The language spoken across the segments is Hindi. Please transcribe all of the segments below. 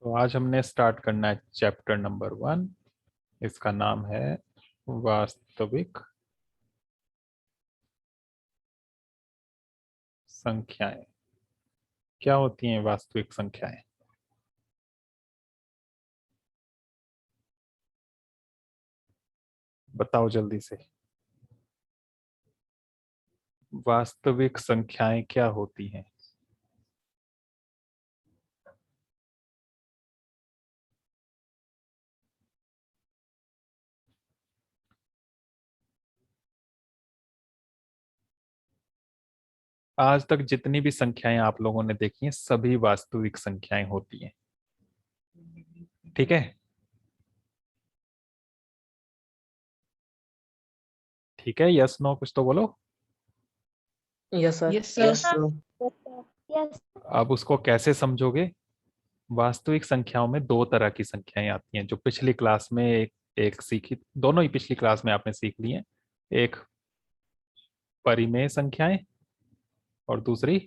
तो आज हमने स्टार्ट करना है चैप्टर नंबर 1। इसका नाम है वास्तविक संख्याएं। क्या होती हैं वास्तविक संख्याएं? बताओ जल्दी से। वास्तविक संख्याएं क्या होती हैं? आज तक जितनी भी संख्याएं आप लोगों ने देखी हैं सभी वास्तविक संख्याएं होती हैं। ठीक है? ठीक है, यस नो कुछ तो बोलो। Yes sir. Yes sir. Yes. अब उसको कैसे समझोगे? वास्तविक संख्याओं में दो तरह की संख्याएं आती हैं जो पिछली क्लास में एक सीखी, दोनों ही पिछली क्लास में आपने सीख ली हैं। एक परिमेय संख्याएं और दूसरी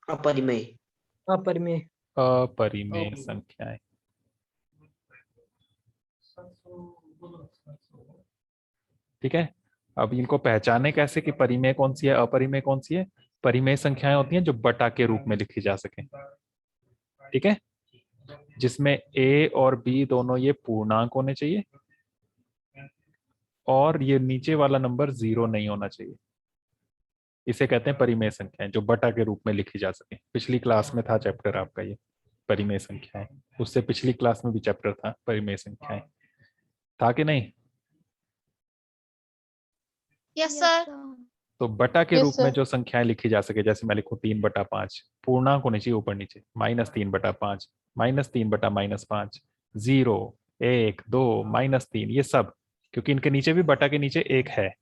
अपरिमेय। अपरिमेय। अपरिमेय संख्याएं। ठीक है, अब इनको पहचाने कैसे कि परिमेय कौन सी है अपरिमेय कौन सी है? परिमेय संख्याएं होती हैं जो बटा के रूप में लिखी जा सके। ठीक है, जिसमें ए और बी दोनों ये पूर्णांक होने चाहिए और ये नीचे वाला नंबर 0 नहीं होना चाहिए। इसे कहते हैं परिमेय संख्याएं जो बटा के रूप में लिखी जा सके। पिछली क्लास में था चैप्टर आपका ये परिमेय संख्याएं। उससे पिछली क्लास में भी चैप्टर था परिमेय संख्याएं, था कि नहीं? Yes sir. तो बटा के Yes, रूप में sir. जो संख्याएं लिखी जा सके, जैसे मैं लिखूं 3/5, पूर्णांक होनी चाहिए ऊपर नीचे, -3/5, -3/-5, 0, 1, 2, -3, ये सब, क्योंकि इनके नीचे भी बटा के नीचे एक है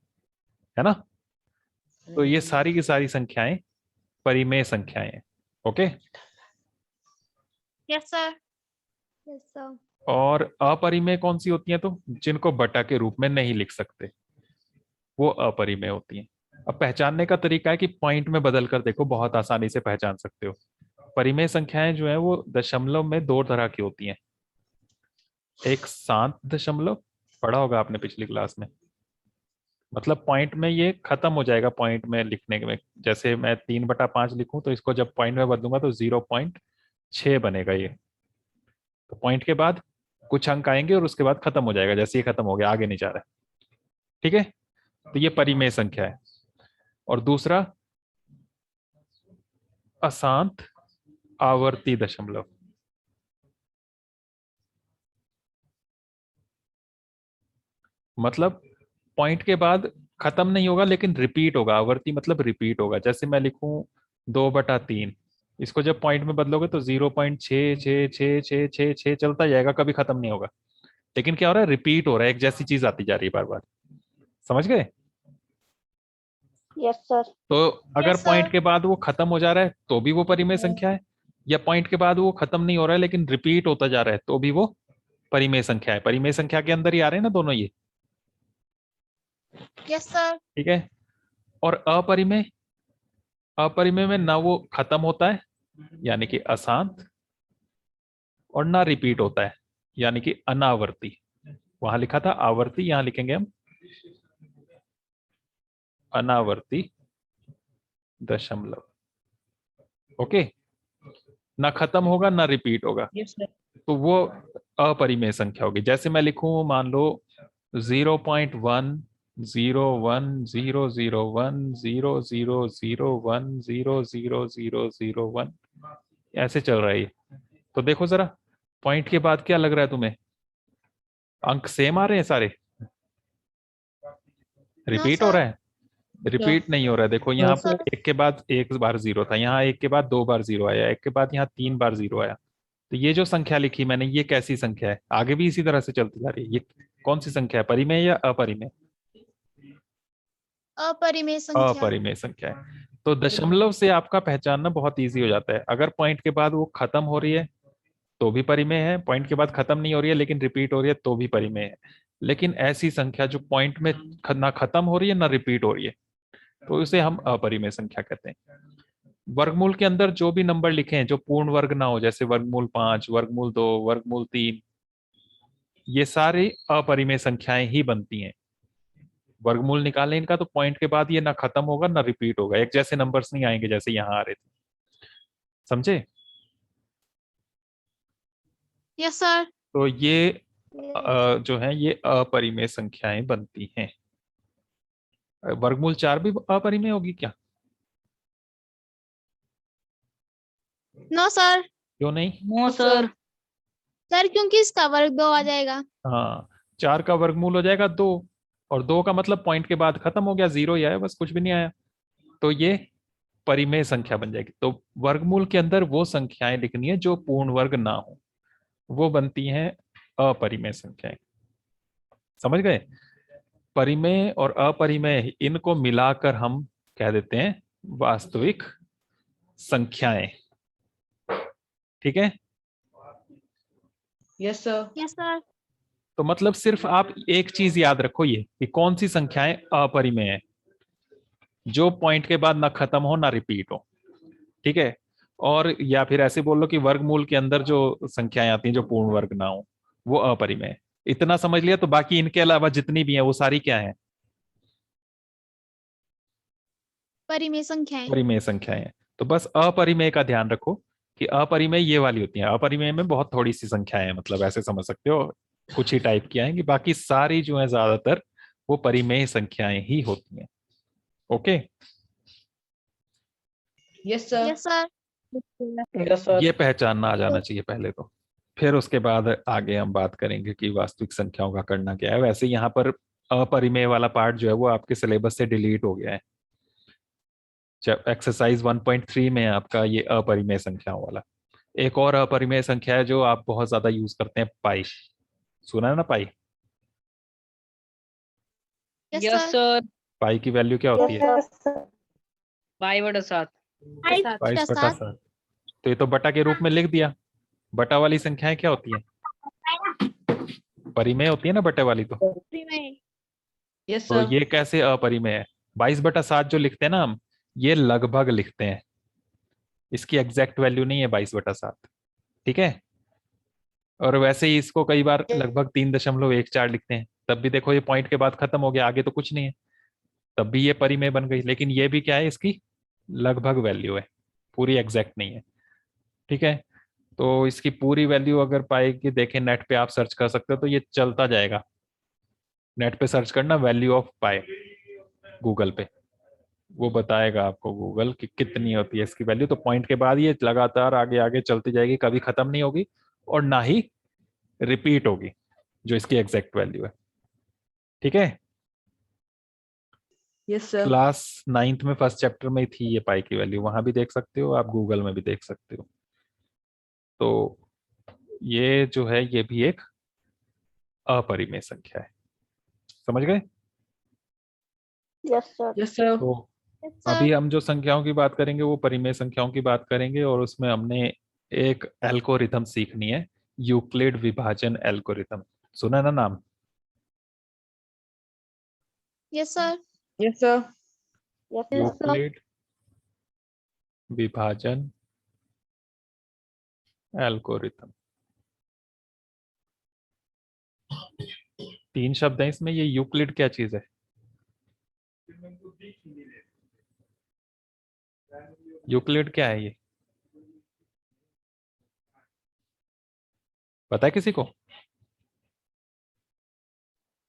ना? तो ये सारी की सारी संख्याएं परिमेय संख्याएं हैं। Okay? Yes sir. Yes sir. और अपरिमेय कौन सी होती हैं? तो जिनको बटा के रूप में नहीं लिख सकते वो अपरिमेय होती हैं। अब पहचानने का तरीका है कि पॉइंट में बदल कर देखो, बहुत आसानी से पहचान सकते हो। परिमेय संख्याएं जो है वो दशमलव में दो तरह की होती हैं। एक शांत दशमलव, पढ़ा होगा आपने पिछली क्लास में, मतलब पॉइंट में ये खत्म हो जाएगा। पॉइंट में लिखने में जैसे मैं 3/5 लिखूं तो इसको जब पॉइंट में बदलूंगा तो 0.6 बनेगा ये। तो पॉइंट के बाद कुछ अंक आएंगे और उसके बाद खत्म हो जाएगा, जैसे ये खत्म हो गया आगे नहीं जा रहा है। ठीक है, तो ये परिमेय संख्या है। और दूसरा अशांत आवर्ती दशमलव। मतलब पॉइंट के बाद खत्म नहीं होगा लेकिन रिपीट होगा। आवर्ती मतलब रिपीट होगा। जैसे मैं लिखूं 2/3, इसको जब पॉइंट में बदलोगे तो 0.66666 चलता जाएगा, कभी खत्म नहीं होगा। लेकिन क्या हो रहा है? रिपीट हो रहा है, एक जैसी चीज आती जा रही है बार बार। समझ गए? Yes sir. तो अगर Yes, पॉइंट sir. के बाद वो खत्म हो जा रहा है तो भी वो परिमेय संख्या है, या पॉइंट के बाद वो खत्म नहीं हो रहा है लेकिन रिपीट होता जा रहा है तो भी वो परिमेय संख्या है। परिमेय संख्या के अंदर ही आ रहे हैं ना दोनों ये। Yes sir. ठीक है, और अपरिमेय, अपरिमेय में ना वो खत्म होता है यानी कि अशांत, और ना रिपीट होता है यानी कि अनावर्ती। वहां लिखा था आवर्ती, यहां लिखेंगे हम अनावर्ती दशमलव। ओके, ना खत्म होगा ना रिपीट होगा, यस सर। तो वो अपरिमेय संख्या होगी। जैसे मैं लिखूं मान लो 0.101010000100001, ऐसे चल रहा है ये। तो देखो जरा, पॉइंट के बाद क्या लग रहा है तुम्हें? अंक सेम आ रहे हैं सारे? रिपीट हो sir. रहा है? रिपीट नहीं हो रहा है। देखो यहाँ sir. एक के बाद एक बार 0 था, यहाँ एक के बाद 2 बार 0 आया, एक के बाद यहाँ 3 बार 0 आया। तो ये जो संख्या लिखी मैंने, ये कैसी संख्या है? आगे भी इसी तरह से चलती जा रही है। ये कौन सी संख्या है? परिमेय या अपरिमेय? अपरिमेय संख्या। अपरिमेय संख्या है। तो दशमलव से आपका पहचानना बहुत इजी हो जाता है। अगर पॉइंट के बाद वो खत्म हो रही है तो भी परिमेय है, पॉइंट के बाद खत्म नहीं हो रही है लेकिन रिपीट हो रही है तो भी परिमेय है। लेकिन ऐसी संख्या जो पॉइंट में ना खत्म हो रही है ना रिपीट हो रही है, तो उसे हम अपरिमेय संख्या कहते हैं। वर्गमूल के अंदर जो भी नंबर लिखे हैं जो पूर्ण वर्ग ना हो, जैसे वर्गमूल 5, वर्गमूल 2, वर्गमूल 3, ये सारी अपरिमेय संख्याएं ही बनती हैं। वर्गमूल निकालें इनका तो पॉइंट के बाद ये ना खत्म होगा ना रिपीट होगा, एक जैसे नंबर्स नहीं आएंगे जैसे यहां आ रहे थे। समझे? Yes sir. तो ये यस। जो है ये अपरिमेय संख्याएं बनती हैं। वर्गमूल 4 भी अपरिमेय होगी क्या? No sir. क्यों नहीं? No sir. सर क्योंकि इसका वर्ग 2 आ जाएगा। हाँ, 4 का वर्गमूल हो जाएगा 2, और 2 का मतलब पॉइंट के बाद खत्म हो गया, 0 ही आया, बस कुछ भी नहीं आया, तो ये परिमेय संख्या बन जाएगी। तो वर्गमूल के अंदर वो संख्याएं लिखनी है जो पूर्ण वर्ग ना हो, वो बनती हैं अपरिमेय संख्याएं। समझ गए? परिमेय और अपरिमेय इनको मिलाकर हम कह देते हैं वास्तविक संख्याएं। ठीक है? Yes sir. Yes sir. तो मतलब सिर्फ आप एक चीज याद रखो, ये कि कौन सी संख्याएं अपरिमेय है, जो पॉइंट के बाद ना खत्म हो ना रिपीट हो। ठीक है? और या फिर ऐसे बोल लो कि वर्गमूल के अंदर जो संख्याएं आती हैं जो पूर्ण वर्ग ना हो, वो अपरिमेय है। इतना समझ लिया? तो बाकी इनके अलावा जितनी भी हैं वो सारी क्या है? परिमेय संख्याएं। परिमेय संख्याएं हैं। तो बस अपरिमेय का ध्यान रखो कि अपरिमेय ये वाली होती है। अपरिमेय में बहुत थोड़ी सी संख्याएं हैं, मतलब ऐसे समझ सकते हो, कुछ ही टाइप की आएंगी, बाकी सारी जो है ज्यादातर वो परिमेय संख्याएं ही होती हैं। Okay? Yes sir. Yes sir. Yes sir. ये पहचानना आ जाना चाहिए पहले तो, फिर उसके बाद आगे हम बात करेंगे कि वास्तविक संख्याओं का करना क्या है। वैसे यहाँ पर अपरिमेय वाला पार्ट जो है वो आपके सिलेबस से डिलीट हो गया है। जब एक्सरसाइज 1.3 में आपका ये अपरिमेय संख्याओं वाला, एक और अपरिमेय संख्या है जो आप बहुत ज्यादा यूज करते हैं, पाई। सुना है ना pi? Yes yes sir. Sir. Pi की वैल्यू क्या होती है? बाई बटा 7। 22 बटा 7। 7। तो ये तो बटा के रूप में लिख दिया। बटा वाली संख्याएं क्या होती है? परिमेय होती है ना बटे वाली तो। परिमेय। यस तो सर। ये कैसे अपरिमेय है? 22 बटा 7 जो लिखते हैं ना हम, ये लगभग लिखते हैं, इसकी एग्जैक्ट वैल्यू नहीं है 22 बटा 7। ठीक है? और वैसे ही इसको कई बार लगभग 3.14 लिखते हैं, तब भी देखो ये पॉइंट के बाद खत्म हो गया, आगे तो कुछ नहीं है, तब भी ये परिमेय बन गई। लेकिन ये भी क्या है, इसकी लगभग वैल्यू है, पूरी एग्जैक्ट नहीं है। ठीक है? तो इसकी पूरी वैल्यू अगर पाई की देखें, नेट पे आप सर्च कर सकते हो, तो ये चलता जाएगा। नेट पे सर्च करना वैल्यू ऑफ पाई गूगल पे, वो बताएगा आपको गूगल कि कितनी होती है इसकी वैल्यू। तो पॉइंट के बाद ये लगातार आगे आगे चलती जाएगी, कभी खत्म नहीं होगी और ना ही रिपीट होगी, जो इसकी एग्जैक्ट वैल्यू है। ठीक है? Yes sir. क्लास 9th में फर्स्ट चैप्टर में थी ये पाई की वैल्यू, वहां भी देख सकते हो आप, गूगल में भी देख सकते हो। तो ये जो है ये भी एक अपरिमेय संख्या है। समझ गए? Yes sir. Yes sir. तो यस अभी सर। हम जो संख्याओं की बात करेंगे वो परिमेय संख्याओं की बात करेंगे, और उसमें हमने एक एल्गोरिथम सीखनी है, यूक्लिड विभाजन एल्गोरिथम। सुना है ना नाम? Yes sir. Yes sir. Yes sir. Euclid विभाजन एल्गोरिथम, 3 शब्द हैं इसमें। ये यूक्लिड क्या चीज है? यूक्लिड क्या है ये, पता है किसी को?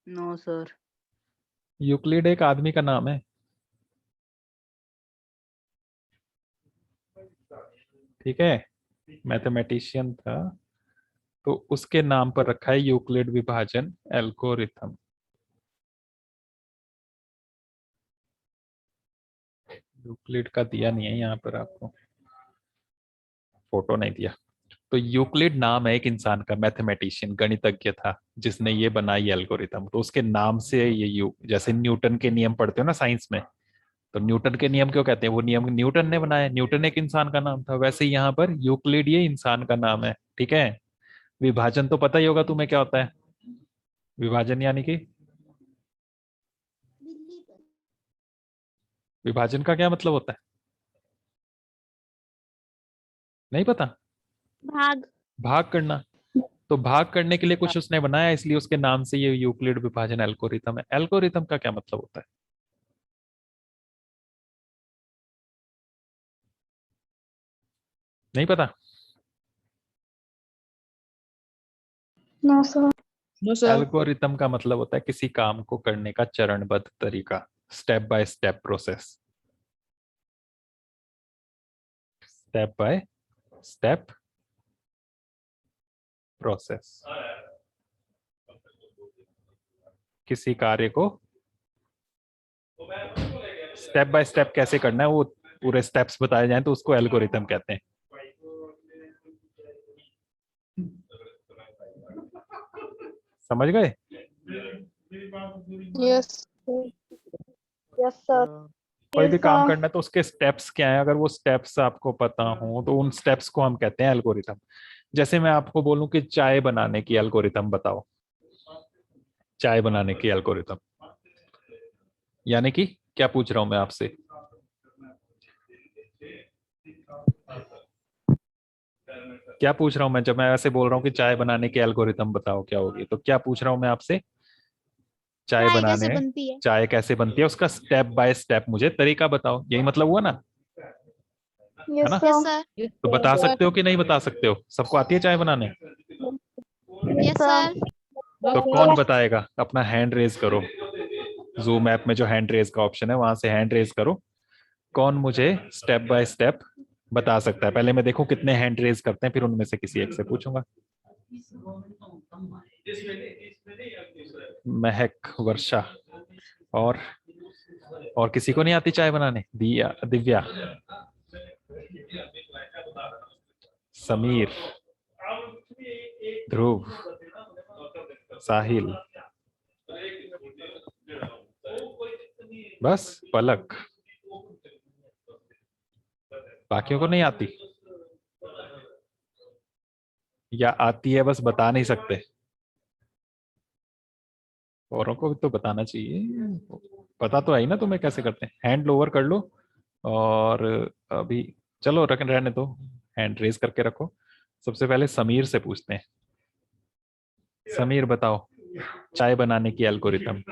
No sir. यूक्लिड एक आदमी का नाम है। ठीक है? मैथमेटिशियन था, तो उसके नाम पर रखा है यूक्लिड विभाजन एल्गोरिथम। यूक्लिड का दिया नहीं है यहाँ पर आपको, फोटो नहीं दिया। तो यूक्लिड नाम है एक इंसान का, मैथमेटिशियन गणितज्ञ था जिसने ये बनाई एल्गोरिथम, तो उसके नाम से ये यू, जैसे न्यूटन के नियम पढ़ते हो ना साइंस में, तो न्यूटन के नियम क्यों कहते हैं? वो नियम न्यूटन ने बनाया, न्यूटन एक इंसान का नाम था, वैसे ही यहाँ पर यूक्लिड ये इंसान का नाम है। ठीक है? विभाजन तो पता ही होगा तुम्हें क्या होता है, विभाजन यानी कि विभाजन का क्या मतलब होता है? नहीं पता? भाग। भाग करना। तो भाग करने के लिए कुछ उसने बनाया, इसलिए उसके नाम से ये यूक्लिड विभाजन एल्गोरिथम है। एल्गोरिथम का क्या मतलब होता है? नहीं पता? No sir. No sir. Algorithm का मतलब होता है किसी काम को करने का चरणबद्ध तरीका, step by step process. Step by step process. किसी कार्य को स्टेप बाय स्टेप कैसे करना है, वो पूरे स्टेप्स बताए जाएं तो उसको एल्गोरिथम कहते हैं। समझ गए? यस। Yes sir. कोई भी काम करना है तो उसके स्टेप्स क्या है, अगर वो स्टेप्स आपको पता हो तो उन स्टेप्स को हम कहते हैं एल्गोरिथम। जैसे मैं आपको बोलूं कि चाय बनाने की एल्गोरिथम बताओ, चाय बनाने की एल्गोरिथम, यानी कि क्या पूछ रहा हूं मैं आपसे? क्या पूछ रहा हूं मैं जब मैं ऐसे बोल रहा हूं कि चाय बनाने की एल्गोरिथम बताओ, क्या होगी? तो क्या पूछ रहा हूं मैं आपसे? चाय चाय कैसे बनाने, बनती है? चाय कैसे बनती है, उसका स्टेप बाय स्टेप मुझे तरीका बताओ, यही मतलब हुआ ना? है ना? Yes sir. तो बता सकते हो कि नहीं बता सकते हो? सबको आती है चाय बनाने? Yes sir. तो कौन बताएगा? अपना हैंड रेज करो। जूम ऐप में जो हैंड रेज का ऑप्शन है वहां से हैंड रेज करो। कौन मुझे स्टेप बाय स्टेप बता सकता है? पहले मैं देखूं कितने हैंड रेज करते हैं, फिर उनमें से किसी एक से पूछूंगा। महक, वर्षा, और किसी को नहीं आती चाय बनाने? दिया, दिव्या, समीर, ध्रुव, साहिल, बस पलक। बाकियों को नहीं आती, या आती है बस बता नहीं सकते? औरों को भी तो बताना चाहिए, पता तो है ही ना तुम्हें कैसे करते हैं। हैंड लोअर कर लो, और अभी चलो रख रहने दो, हैंड रेज करके रखो। सबसे पहले समीर से पूछते हैं। समीर बताओ चाय बनाने की एल्गोरिथम।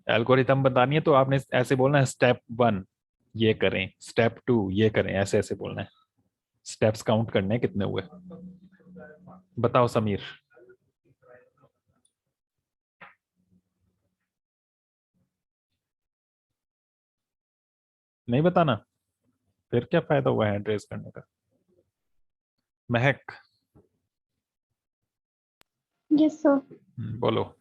एल्गोरिथम बतानी है तो आपने ऐसे बोलना है, स्टेप 1 ये करें, स्टेप 2 ये करें, ऐसे ऐसे बोलना है। स्टेप्स काउंट करने हैं कितने हुए। बताओ समीर। नहीं बताना? फिर क्या फायदा हुआ हैंड रेज करने का? महक, यस सर। बोलो।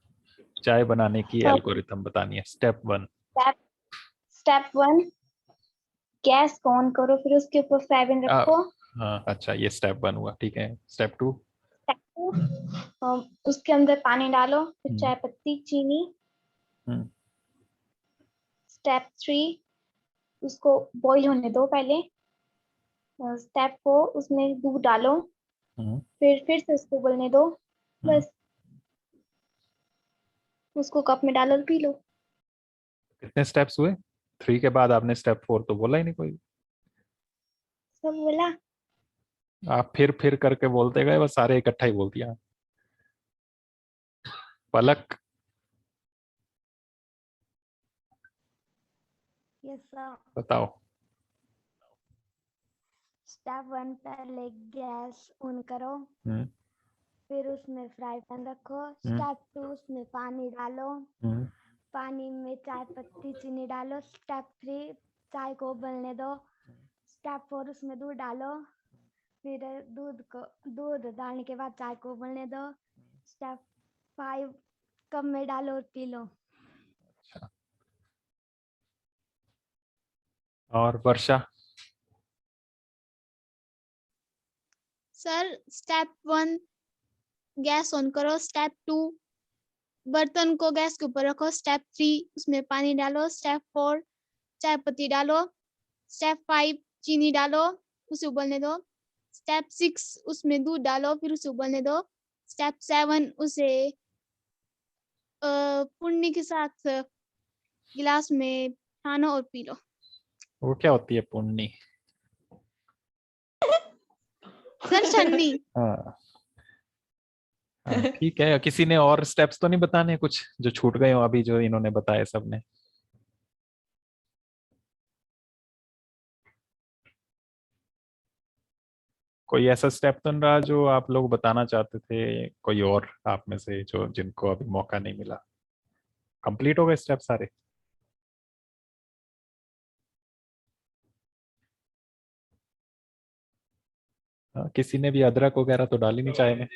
चाय बनाने की सर एल्गोरिथम बतानी है, step 1। Step step 1, gas on करो, फिर उसके ऊपर फ्राइबन रखो। हाँ अच्छा, ये स्टेप 1 हुआ, ठीक है। स्टेप 2? स्टेप 2, उसके अंदर पानी डालो, फिर चाय पत्ती, चीनी। स्टेप 3, उसको बॉईल होने दो पहले। स्टेप 4, उसमें दूध डालो, फिर से उसको उबलने दो। बस, उसको कप में डालो और पी लो। कितने स्टेप्स हुए? 3 के बाद आपने स्टेप 4 तो बोला ही नहीं कोई। सब बोला। आप फिर करके बोलते गए, बस सारे इकट्ठा ही बोल दिया। पलक। Yes sir. बताओ। स्टेप 1, पहले गैस ऑन करो, हम्म फिर उसमें फ्राई पैन रखो। हम्म स्टेप 2, उसमें पानी डालो, हम्म पानी में चाय पत्ती चीनी डालो। स्टेप 3, चाय को उबलने दो। स्टेप 4, उसमें दूध डालो, फिर दूध डालने के बाद चाय को उबलने दो। स्टेप 5, कप में डालो और पी लो। और वर्षा? सर स्टेप 1, गैस ऑन करो। स्टेप 2, बर्तन को गैस के ऊपर रखो। स्टेप 3, उसमें पानी डालो। स्टेप 4, चाय पत्ती डालो। स्टेप 5, चीनी डालो, उसे उबलने दो। स्टेप 6, उसमें दूध डालो, फिर उसे उबलने दो। स्टेप 7, उसे पुन्नी के साथ गिलास में छानो और पी लो। वो क्या होती है पुण्य? सर छन्नी। हाँ हाँ, ठीक है। किसी ने और स्टेप्स तो नहीं बताने कुछ जो छूट गए हो अभी जो इन्होंने बताए सबने? कोई ऐसा स्टेप तो नहीं रहा जो आप लोग बताना चाहते थे, कोई और आप में से जो जिनको अभी मौका नहीं मिला? कंप्लीट हो गए स्टेप सारे? हाँ, किसी ने भी अदरक वगैरह तो डाली नहीं चाय में?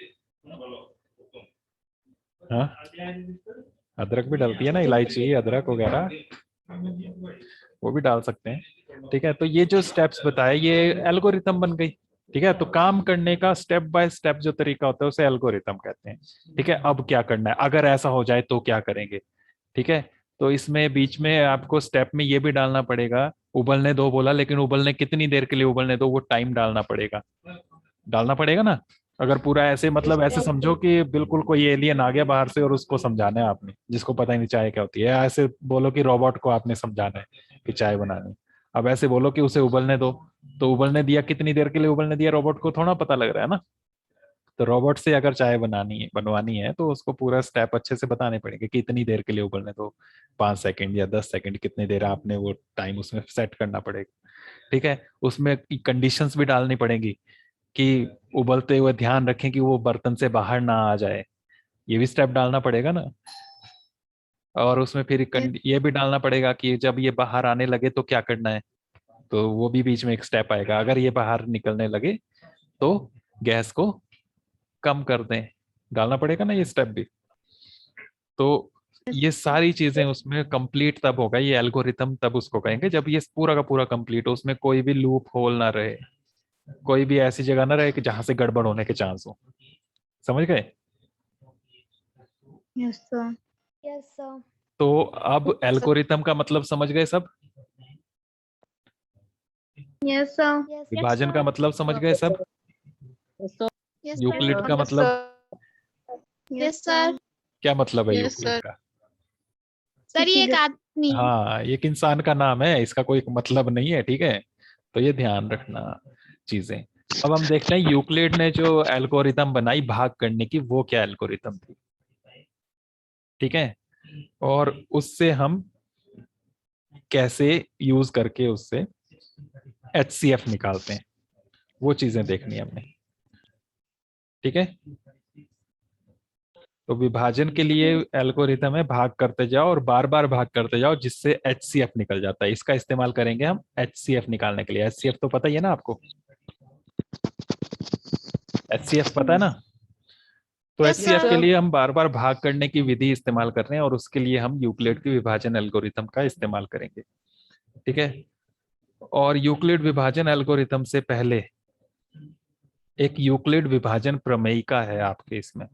हाँ, अदरक भी डलती है ना, इलायची अदरक वगैरह वो भी डाल सकते हैं। ठीक है, तो ये जो स्टेप्स बताए ये एल्गोरिथम बन गई। ठीक है, तो काम करने का स्टेप बाय स्टेप जो तरीका होता है उसे एल्गोरिथम कहते हैं। ठीक है, अब क्या करना है, अगर ऐसा हो जाए तो क्या करेंगे? ठीक है, तो इसमें बीच में आपको स्टेप में ये भी डालना पड़ेगा। उबलने दो बोला, लेकिन उबलने कितनी देर के लिए उबलने दो वो टाइम डालना पड़ेगा। डालना पड़ेगा ना। अगर पूरा ऐसे मतलब ऐसे समझो कि बिल्कुल कोई एलियन आ गया बाहर से और उसको समझाना है आपने, जिसको पता ही नहीं चाय क्या होती है। ऐसे बोलो कि रोबोट को आपने समझाना है कि चाय बनानी। अब ऐसे बोलो कि उसे उबलने दो, तो उबलने दिया, कितनी देर के लिए उबलने दिया रोबोट को थोड़ा पता लग रहा है ना। तो रोबोट से अगर चाय बनवानी है तो उसको पूरा स्टेप अच्छे से बताने पड़ेंगे कि इतनी देर के लिए उबलने दो, 5 सेकंड या 10 सेकंड, कितनी देर आपने वो टाइम उसमें सेट करना पड़ेगा। ठीक है, उसमें कंडीशंस भी डालनी पड़ेंगी कि उबलते हुए ध्यान रखें कि वो बर्तन से बाहर ना आ जाए। ये भी स्टेप डालना पड़ेगा ना। और उसमें फिर ये भी डालना पड़ेगा कि जब ये बाहर आने लगे तो क्या करना है। तो वो भी बीच में एक स्टेप आएगा, अगर ये बाहर निकलने लगे तो गैस को कम कर दें। डालना पड़ेगा ना ये स्टेप भी। तो ये सारी चीजें उसमें कंप्लीट तब होगा, ये एल्गोरिथम तब उसको कहेंगे जब ये पूरा का पूरा कंप्लीट हो, उसमें कोई भी लूप होल ना रहे, कोई भी ऐसी जगह ना रहे कि जहां से गड़बड़ होने के चांस हो। समझ गए? Yes sir. Yes sir. तो अब एल्गोरिथम का मतलब समझ गए सब? Yes sir. यस विभाजन का मतलब समझ गए सब? Yes Euclid sir. का मतलब यस सर। क्या मतलब है Yes, यूक्लिड sir. का? सर ये एक आदमी। हाँ, एक इंसान का नाम है, इसका कोई मतलब नहीं है। ठीक है, तो ये ध्यान रखना चीजें। अब हम देखते हैं यूक्लिड ने जो एल्गोरिथम बनाई भाग करने की, वो क्या एल्गोरिथम थी। ठीक है, और उससे हम कैसे यूज करके उससे HCF निकालते हैं, वो चीजें देखनी है हमने। ठीक है, तो विभाजन के लिए एल्गोरिथम है भाग करते जाओ और बार बार भाग करते जाओ जिससे HCF निकल जाता है। इसका इस्तेमाल करेंगे हम HCF निकालने के लिए। HCF तो पता ही है ना आपको? HCF पता है ना? तो यस HCF के सर। लिए हम बार बार भाग करने की विधि इस्तेमाल कर रहे हैं और उसके लिए हम यूक्लिड की विभाजन एल्गोरिथम का इस्तेमाल करेंगे। ठीक है, और यूक्लिड विभाजन एल्गोरिथम से पहले एक यूक्लिड विभाजन प्रमेयिका है आपके इसमें।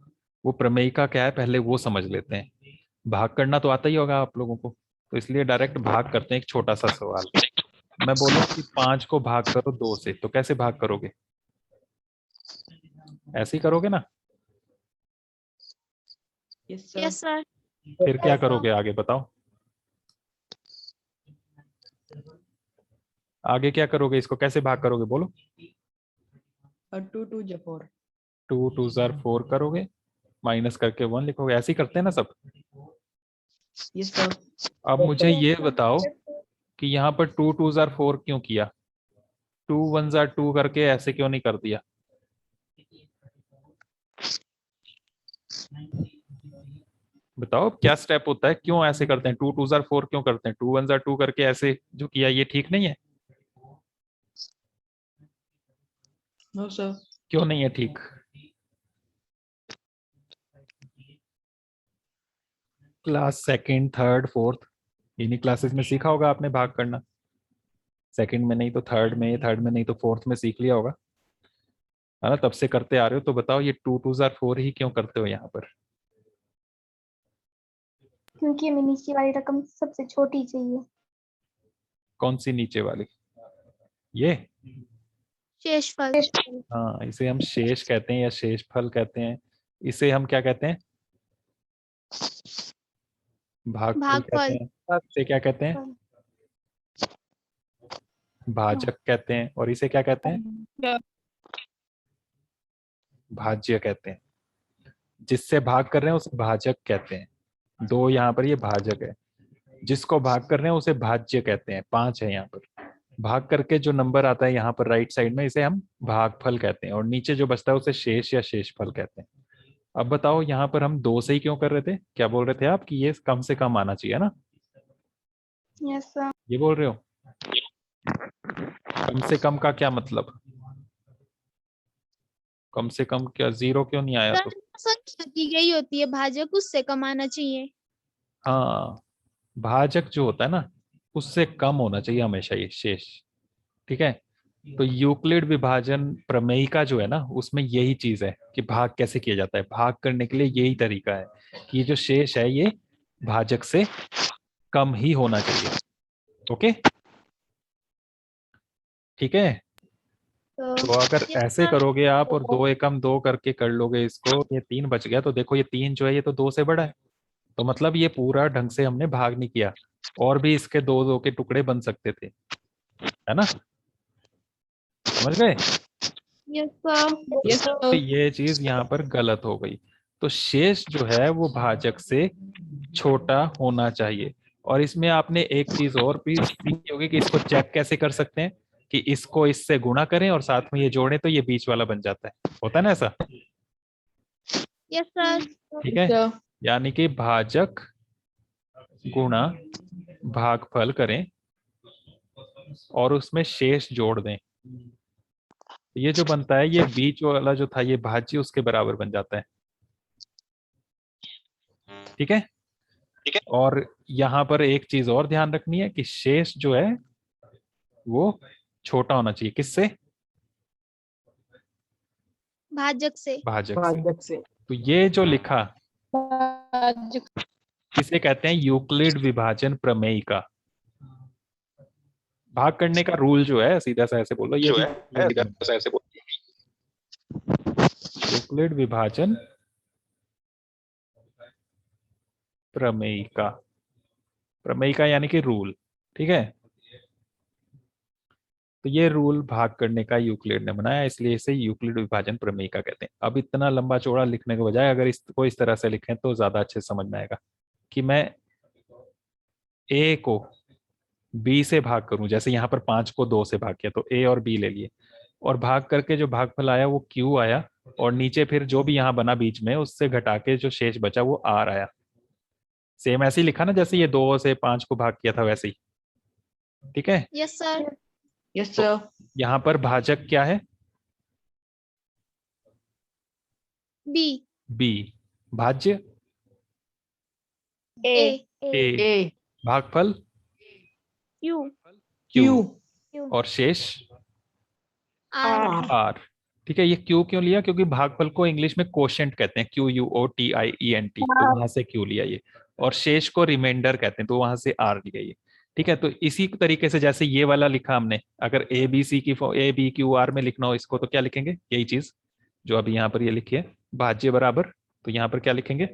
वो प्रमेयिका क्या है पहले वो समझ लेते हैं। भाग करना तो आता ही होगा आप लोगों को, तो इसलिए डायरेक्ट भाग करते हैं। एक छोटा सा सवाल, मैं बोलूं कि 5 को भाग करो 2 से, तो कैसे भाग करोगे? ऐसे ही करोगे ना? Yes, sir. Yes sir. फिर क्या करोगे आगे बताओ? आगे क्या करोगे, इसको कैसे भाग करोगे बोलो? 2 2 जा 4. 2 2 जार 4 करोगे, माइनस करके 1 लिखोगे। ऐसे ही करते हैं ना सब? Yes, sir. अब मुझे ये बताओ कि यहाँ पर 2 2 जार 4 क्यों किया? 2 1 जार 2 करके ऐसे क्यों नहीं कर दिया? बताओ क्या स्टेप होता है, क्यों ऐसे करते हैं? 2 2 जार 4 क्यों करते हैं? 2 1 जार 2 करके ऐसे जो किया ये ठीक नहीं है? No, sir. क्यों नहीं है ठीक? क्लास सेकंड थर्ड फोर्थ इन्हीं क्लासेस में सीखा होगा आपने भाग करना। सेकंड में नहीं तो थर्ड में, थर्ड में नहीं तो फोर्थ में सीख लिया होगा, है ना? तब से करते आ रहे हो। तो बताओ ये 2 2 जार 4 ही क्यों करते हो यहाँ पर? क्योंकि हमें नीचे वाली रकम सबसे छोटी चाहिए। कौन सी नीचे वाली? ये? शेषफल। हाँ, इसे हम शेष कहते हैं या शेषफल कहते हैं। इसे हम क्या कहते हैं? भागफल भागफल। कहते हैं, इसे क्या कहते हैं? भाजक कहते हैं। और इसे क्या कहते हैं? भाज्य कहते हैं। जिससे भाग कर रहे हैं उसे भाजक कहते हैं। 2 यहाँ पर ये भाजक है। जिसको भाग कर रहे हैं उसे भाज्य कहते हैं। 5 है यहाँ पर। भाग करके जो नंबर आता है यहाँ पर राइट साइड में, इसे हम भागफल कहते हैं। और नीचे जो बचता है उसे शेष या शेषफल कहते हैं। अब बताओ यहाँ पर हम 2 से ही क्यों कर रहे थे? क्या बोल रहे थे आप कि ये कम से कम आना चाहिए ना? Yes sir. ये बोल रहे हो? कम से कम का क्या मतलब? कम से कम क्या 0 क्यों नहीं आया? तो संख्या दी गई होती है भाजक, उससे कम आना चाहिए। हाँ, भाजक जो होता है ना उससे कम होना चाहिए हमेशा ये शेष। ठीक है। तो यूक्लिड विभाजन प्रमेयिका जो है ना उसमें यही चीज है कि भाग कैसे किया जाता है। भाग करने के लिए यही तरीका है कि ये जो शेष है ये भाजक से कम ही होना चाहिए। ओके, ठीक है। तो अगर Yes, ऐसे sir. करोगे आप और 2 एकम 2 करके कर लोगे इसको, ये 3 बच गया। तो देखो ये 3 जो है ये तो 2 से बड़ा है। तो मतलब ये पूरा ढंग से हमने भाग नहीं किया। और भी इसके 2 के टुकड़े बन सकते थे, है ना? समझ गए? Yes, sir. Yes, तो sir. ये चीज यहाँ पर गलत हो गई। तो शेष जो है वो भाजक से छोटा होना चाहिए। और इसमें आपने एक चीज और भी सीखी होगी कि इसको चेक कैसे कर सकते हैं, कि इसको इससे गुणा करें और साथ में ये जोड़ें तो ये बीच वाला बन जाता है। होता है ना ऐसा? Yes, sir. ठीक है। Sir. यानी कि भाजक गुणा भागफल करें और उसमें शेष जोड़ दें। ये जो बनता है ये बीच वाला जो था ये भाज्य उसके बराबर बन जाता है। ठीक है। और यहाँ पर एक चीज और ध्यान रखनी है कि शेष जो है वो छोटा होना चाहिए। किससे? भाजक से। भाजक से। तो ये जो लिखा इसे कहते हैं यूक्लिड विभाजन प्रमेयिका। भाग करने का रूल जो है सीधा सा ऐसे बोलो, ये यूक्लिड विभाजन प्रमेयिका। प्रमेयिका यानी कि रूल। ठीक है। तो ये रूल भाग करने का यूक्लिड ने बनाया, इसलिए इसे यूक्लिड विभाजन प्रमेयिका कहते हैं। अब इतना लंबा चौड़ा लिखने के बजाय अगर इसको इस तरह से लिखें तो ज्यादा अच्छे से समझ में आएगा कि मैं ए को बी से भाग करूं। जैसे यहाँ पर 5 को 2 से भाग किया तो ए और बी ले लिए, और भाग करके जो भागफल आया वो क्यू आया, और नीचे फिर जो भी यहाँ बना बीच में उससे घटा के जो शेष बचा वो आर आया। सेम ऐसे ही लिखा ना जैसे ये 2 से 5 को भाग किया था वैसे ही। ठीक है। Yes, sir. Yes, sir. यहाँ पर भाजक क्या है? B. बी। भाज्य A. ए। A. भागफल Q. क्यू। क्यों? और शेष R. आर। ठीक है। ये क्यू क्यों लिया? क्योंकि भागफल को इंग्लिश में कोशेंट कहते हैं, QUOTIENT, तो वहां से क्यू लिया ये। और शेष को रिमाइंडर कहते हैं, तो वहां से आर लिया ये। ठीक है। तो इसी तरीके से जैसे ये वाला लिखा हमने, अगर ABCQR में लिखना हो इसको तो क्या लिखेंगे? यही चीज जो अभी यहाँ पर ये लिखी है, भाज्य बराबर। तो यहाँ पर क्या लिखेंगे?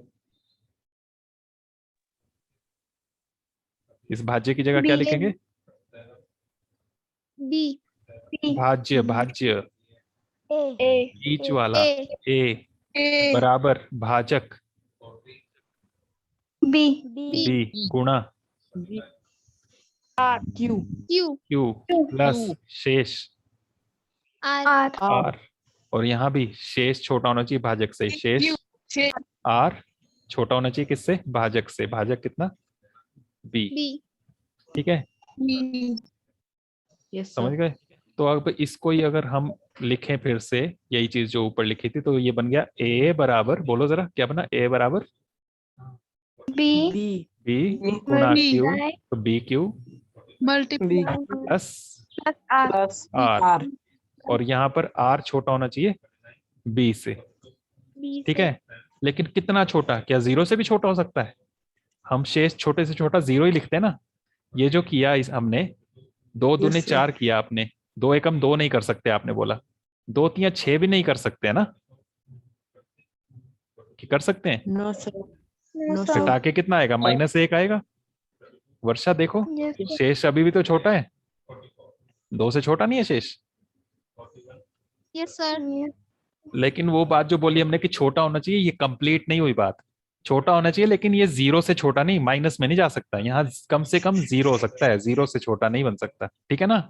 इस भाज्य की जगह क्या B. लिखेंगे? B. भाज्य। भाज्य ए बीच A. वाला A. ए बराबर भाजक B. बी बी गुणा Q. Q. क्यू प्लस शेष R. आर। और यहाँ भी शेष छोटा होना चाहिए भाजक से। शेष आर छोटा होना चाहिए किससे? भाजक से। भाजक कितना? बी। B. ठीक है। Yes, समझ sir. गए? तो अब इसको ही अगर हम लिखें फिर से यही चीज जो ऊपर लिखी थी, तो ये बन गया ए बराबर, बोलो जरा क्या बना? ए बराबर B. B. बी गुणा क्यू, तो B Q B. Plus Plus R. और यहाँ पर आर छोटा होना चाहिए बी से। B. ठीक है। लेकिन कितना छोटा? क्या 0 से भी छोटा हो सकता है? हम शेष छोटे से छोटा 0 ही लिखते हैं ना। ये जो किया इस हमने 2 दूने Yes, sir. 4 किया आपने, 2 एकम 2 नहीं कर सकते आपने बोला, 2 तिया 6 भी नहीं कर सकते है ना? कि कर सकते हैं? No, sir. No, sir. घटा के कितना आएगा? -1 आएगा। वर्षा देखो, Yes. शेष अभी भी तो छोटा है, 2 से छोटा नहीं है शेष। Yes sir. लेकिन वो बात जो बोली हमने कि छोटा होना चाहिए, ये कंप्लीट नहीं हुई बात। छोटा होना चाहिए लेकिन ये 0 से छोटा नहीं, माइनस में नहीं जा सकता। यहाँ कम से कम 0 हो सकता है, 0 से छोटा नहीं बन सकता। ठीक है ना?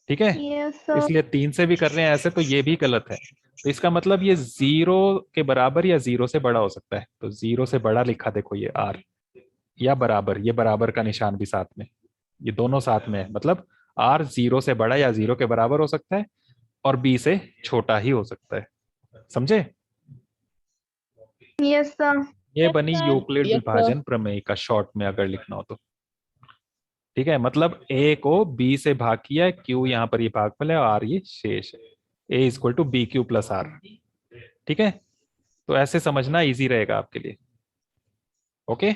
ठीक है। Yes, sir. इसलिए 3 से भी कर रहे हैं ऐसे, तो ये भी गलत है। तो इसका मतलब ये 0 के बराबर या 0 से बड़ा हो सकता है। तो 0 से बड़ा लिखा देखो ये R, या बराबर, ये बराबर का निशान भी साथ में, ये दोनों साथ में है। मतलब R 0 से बड़ा या 0 के बराबर हो सकता है, और B से छोटा ही हो सकता है। समझे? Yes, sir. ये बनी sir. यूक्लिड Yes, विभाजन प्रमेय का शॉर्ट में अगर लिखना हो तो। ठीक है, मतलब A को B से भाग किया है, Q यहाँ पर ये भागफल है और R ये शेष है। A equal to B Q plus R। ठीक है, तो ऐसे समझना इजी रहेगा आपके लिए। Okay,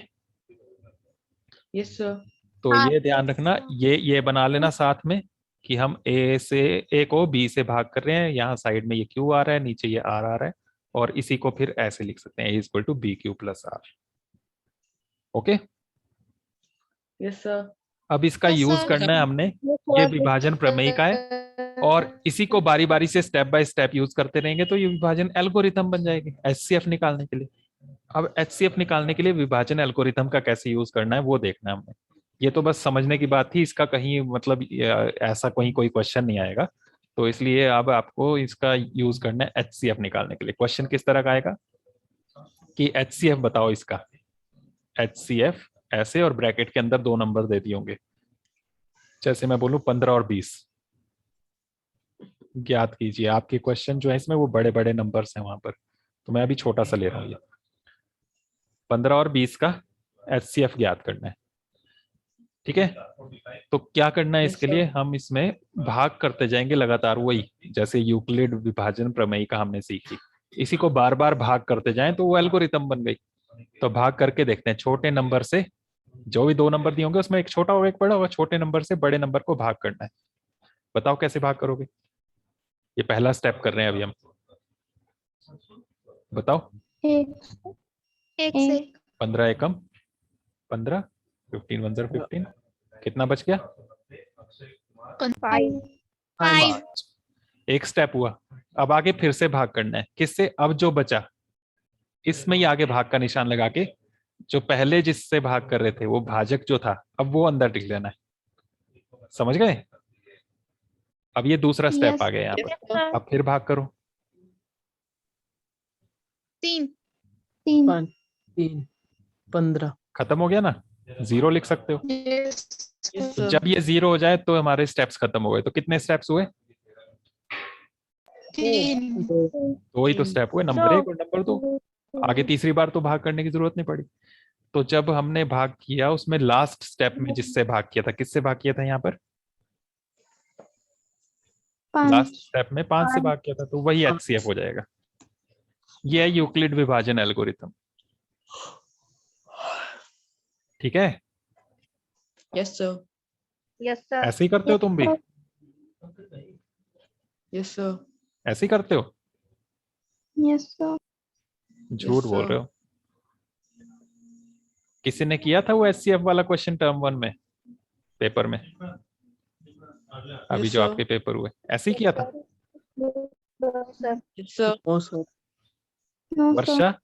Yes, sir. तो हाँ। ये ध्यान रखना, ये बना लेना साथ में कि हम A को B से भाग कर रहे हैं। यहाँ साइड में ये Q आ रहा है, नीचे ये R आ रहा है, और इसी को फिर ऐसे लिख सकते हैं, A equal to B Q plus R। Okay, Yes, sir. अब इसका Yes, यूज sir. करना है हमने, ये विभाजन प्रमेय का है, और इसी को बारी बारी से स्टेप बाय स्टेप यूज करते रहेंगे तो ये विभाजन एल्गोरिथम बन जाएगी HCF निकालने के लिए। अब HCF निकालने के लिए विभाजन एल्गोरिथम का कैसे यूज करना है वो देखना है हमने। ये तो बस समझने की बात थी, इसका कहीं मतलब ऐसा कोई क्वेश्चन नहीं आएगा। तो इसलिए अब आपको इसका यूज करना है HCF निकालने के लिए। क्वेश्चन किस तरह का आएगा कि HCF बताओ इसका, HCF ऐसे, और ब्रैकेट के अंदर 2 नंबर दे दिए होंगे। जैसे मैं बोलूं 15 और 20 ज्ञात कीजिए। आपके क्वेश्चन जो है इसमें वो बड़े बड़े नंबर्स हैं वहां पर, तो मैं अभी छोटा सा ले रहा हूँ। ये 15 और 20 का HCF ज्ञात करना है। ठीक है, तो क्या करना है Yes, इसके sir. लिए, हम इसमें भाग करते जाएंगे लगातार, वही जैसे यूक्लिड विभाजन प्रमेय का हमने सीखी। इसी को बार बार भाग करते जाएं तो वो एल्गोरिथम बन गई। तो भाग करके देखते हैं, छोटे नंबर से, जो भी 2 नंबर दिए होंगे उसमें एक छोटा होगा एक बड़ा होगा, छोटे नंबर से बड़े नंबर को भाग करना है। बताओ कैसे भाग करोगे? ये पहला स्टेप कर रहे हैं अभी हम। बताओ। एक से 15 एकम 15, 15 1 0 15, कितना बच गया? 5। एक स्टेप हुआ। अब आगे फिर से भाग करना है, किससे? अब जो बचा इसमें ही आगे भाग का निशान लगा के, जो पहले जिससे भाग कर रहे थे वो भाजक जो था, अब वो अंदर लिख लेना है। समझ गए? अब ये दूसरा स्टेप आ गया यहाँ Yes, पर। sir. अब फिर भाग करो। 3 5 3 15 खत्म हो गया ना? 0 लिख सकते हो। Yes, तो sir. जब ये 0 हो जाए तो हमारे स्टेप्स खत्म हो गए। तो कितने स्टेप्स हुए? 3 2 ही तो स्टेप हुए, नंबर 1 और नंबर 2। आगे तीसरी बार तो भाग करने की जरूरत नहीं पड़ी। तो जब हमने भाग किया उसमें लास्ट स्टेप में जिससे भाग किया था, किससे भाग किया था? यहाँ पर लास्ट स्टेप में 5 से भाग किया था, तो वही HCF हो जाएगा। ये है यूक्लिड विभाजन एल्गोरिथम। ठीक है, Yes, sir. Yes, sir. ऐसे ही करते हो तुम भी? Yes, sir. ऐसे ही करते हो? Yes, sir. झूठ Yes, बोल sir. रहे हो। किसी ने किया था वो HCF वाला क्वेश्चन टर्म 1 में, पेपर में? अभी Yes, जो sir. आपके पेपर हुए ऐसे ही किया था? Yes, sir. Oh sir No, sir. Varsha,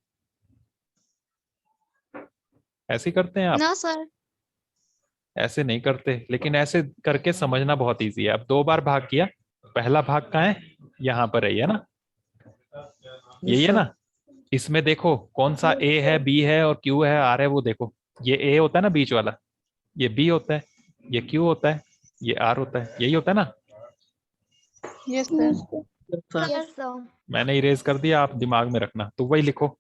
ऐसे ही करते हैं आप? No sir. ऐसे नहीं करते, लेकिन ऐसे करके समझना बहुत इजी है। अब 2 बार भाग किया, पहला भाग कहाँ है? यहाँ पर है, ये ना, यही है sir. ना? इसमें देखो कौन सा A है, B है और Q है, R है। वो देखो, ये A होता है ना बीच वाला, ये B होता है, ये Q होता है, ये R होता है, यही होता है ना? Yes, sir. Sir Yes, sir. मैंने इरेज कर दिया, आप दिमाग में रखना। तो वही लिखो,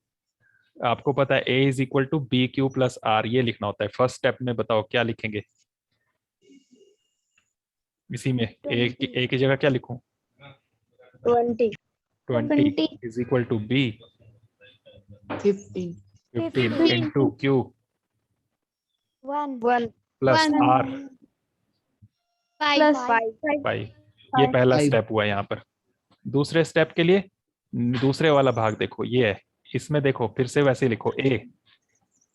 आपको पता है A is equal to B Q plus R, ये लिखना होता है। फर्स्ट स्टेप में बताओ क्या लिखेंगे? इसी में A की जगह क्या लिखूं? 20. 20 is equal to B 15. 15 into Q 1. Plus One. R Plus 5. 5। ये पहला Five. स्टेप हुआ यहाँ पर। दूसरे स्टेप के लिए दूसरे वाला भाग देखो, ये है इसमें देखो फिर से वैसे ही लिखो A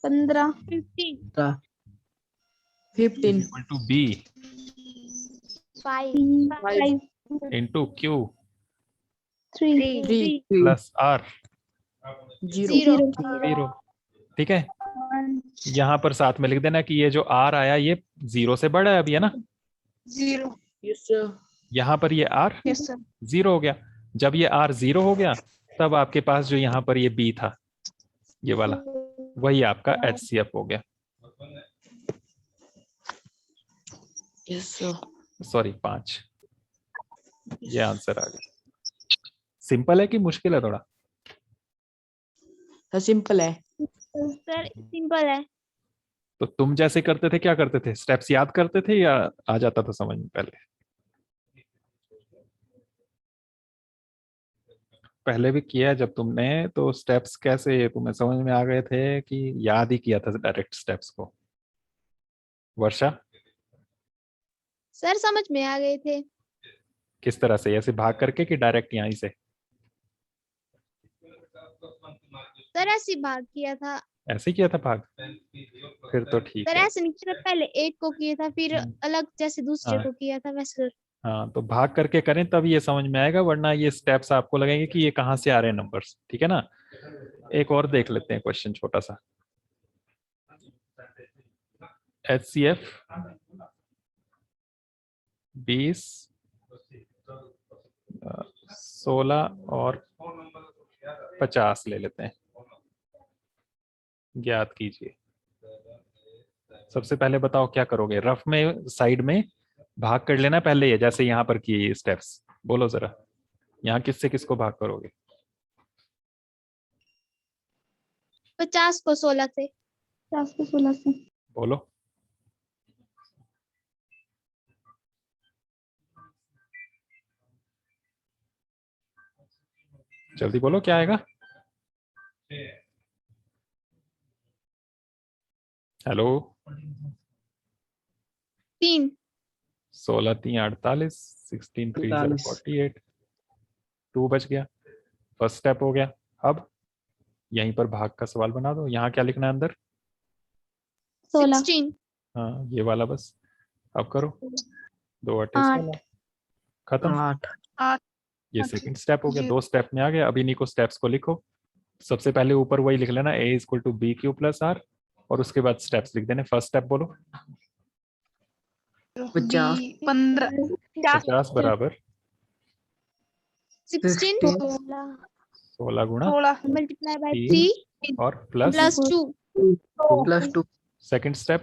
15 15 equal to B 5 into Q 3 plus R 0 0। ठीक है, यहाँ पर साथ में लिख देना कि ये जो R आया ये 0 से बड़ा है अभी, है ना। 0 yes sir यहाँ पर ये R yes sir 0 हो गया। जब ये R 0 हो गया तब आपके पास जो यहाँ पर ये B था ये वाला, वही आपका HCF हो गया। yes sir सॉरी 5, ये आंसर आ गया। सिंपल है कि मुश्किल है थोड़ा? सिंपल है सर सिंपल है। तो तुम जैसे करते थे, क्या करते थे, स्टेप्स याद करते थे या आ जाता था समझ में? पहले भी किया है जब तुमने, तो स्टेप्स कैसे तुम्हें समझ में आ गए थे कि याद ही किया था डायरेक्ट स्टेप्स को? वर्षा, सर समझ में आ गए थे। किस तरह से, ऐसे भाग करके कि डायरेक्ट यहीं से? सर ऐसे भाग किया था। ऐसे ही किया था भाग, फिर तो ठीक सर है। ऐसे नहीं किया था, पहले एक को किया था फिर अलग जैसे दूसरे हाँ। को किया था वैसे। हाँ, तो भाग करके करें तब ये समझ में आएगा, वरना ये स्टेप्स आपको लगेंगे कि ये कहाँ से आ रहे हैं नंबर्स। ठीक है ना। एक और देख लेते हैं क्वेश्चन छोटा सा। HCF 20, 16 और 50 ले लेते हैं, ज्ञात कीजिए। सबसे पहले बताओ क्या करोगे? रफ में साइड में भाग कर लेना पहले, ये जैसे यहाँ पर किए स्टेप्स। बोलो जरा, यहाँ किससे किसको भाग करोगे? 50 को 16 से। 50 को 16 से। बोलो। जल्दी बोलो क्या आएगा? हेलो। 3 16 3 48, 16 3 48, 2 बच गया। फर्स्ट स्टेप हो गया। अब यहीं पर भाग का सवाल बना दो। यहाँ क्या लिखना है अंदर? 16। हाँ, ये वाला बस। अब करो, 2 8 16, खत्म। 8 ये सेकंड स्टेप हो गया, 2 स्टेप में आ गया। अब इन्हीं को स्टेप्स को लिखो। सबसे पहले ऊपर वही लिख लेना, A = BQ + R, और उसके बाद स्टेप्स लिख देने। फर्स्ट स्टेप बोलो। 50 50 बराबर 16 16 गुणा मल्टीप्लाई बाय 3 3 और plus plus 2 +2 second step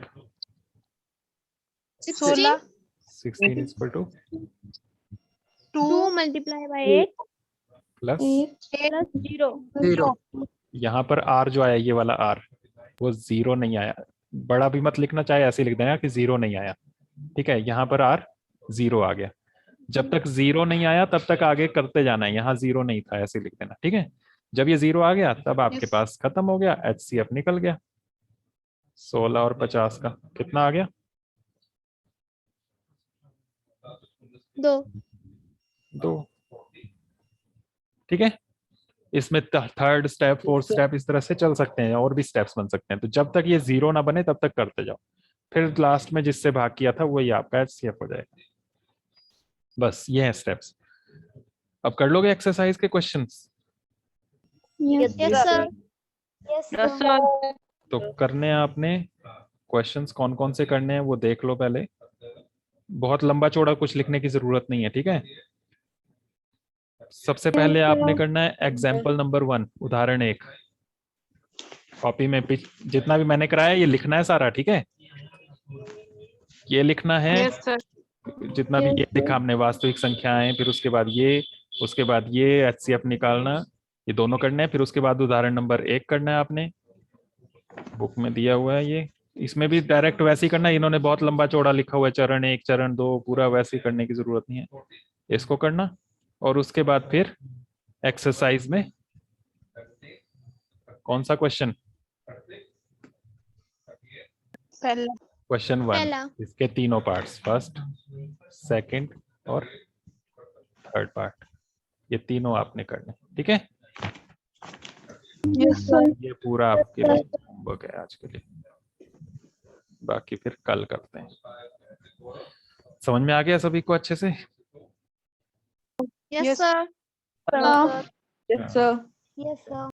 16 16 = 2 multiply by 8 plus plus 0। 0 यहाँ पर R जो आया, ये वाला R, वो 0 नहीं आया। बड़ा भी मत लिखना, चाहे ऐसे लिख देना कि 0 नहीं आया। ठीक है, यहाँ पर R 0 आ गया। जब तक 0 नहीं आया तब तक आगे करते जाना है। यहाँ 0 नहीं था, ऐसे लिख देना। ठीक है, जब ये 0 आ गया तब आपके पास खत्म हो गया, HCF निकल गया। 16 और 50 का कितना आ गया? 2। ठीक है, इसमें थर्ड स्टेप, फोर्थ स्टेप, इस तरह से चल सकते हैं, और भी स्टेप्स बन सकते हैं। तो जब तक ये 0 ना बने तब तक करते जाओ, फिर लास्ट में जिससे भाग किया था वही आपका HCF हो जाएगा। बस ये है स्टेप्स। अब कर लोगे एक्सरसाइज के क्वेश्चंस? Yes sir. तो करने हैं आपने क्वेश्चंस, कौन कौन से करने हैं वो देख लो पहले। बहुत लंबा चौड़ा कुछ लिखने की जरूरत नहीं है। ठीक है, सबसे पहले आपने करना है एग्जाम्पल नंबर 1, उदाहरण 1। कॉपी में जितना भी मैंने कराया ये लिखना है सारा। ठीक है, ये लिखना है जितना भी ये लिखा हमने, वास्तविक संख्याएं, फिर उसके बाद ये, उसके बाद ये HCF निकालना, ये दोनों करना है। फिर उसके बाद उदाहरण नंबर 1 करना है आपने, बुक में दिया हुआ है ये। इसमें भी डायरेक्ट वैसे ही करना है, इन्होंने बहुत लंबा चौड़ा लिखा हुआ है, चरण 1 चरण 2, पूरा वैसे ही करने की जरूरत नहीं है। इसको करना, और उसके बाद फिर एक्सरसाइज में कौन सा क्वेश्चन? क्वेश्चन 1, इसके तीनों पार्ट्स, फर्स्ट, सेकंड और थर्ड पार्ट, ये तीनों आपने करने। ठीक है, Yes, sir. ये पूरा आपके लिए होमवर्क है आज के लिए, बाकी फिर कल करते हैं। समझ में आ गया सभी को अच्छे से? Yes, Yes, sir. Yes, sir. Yes sir.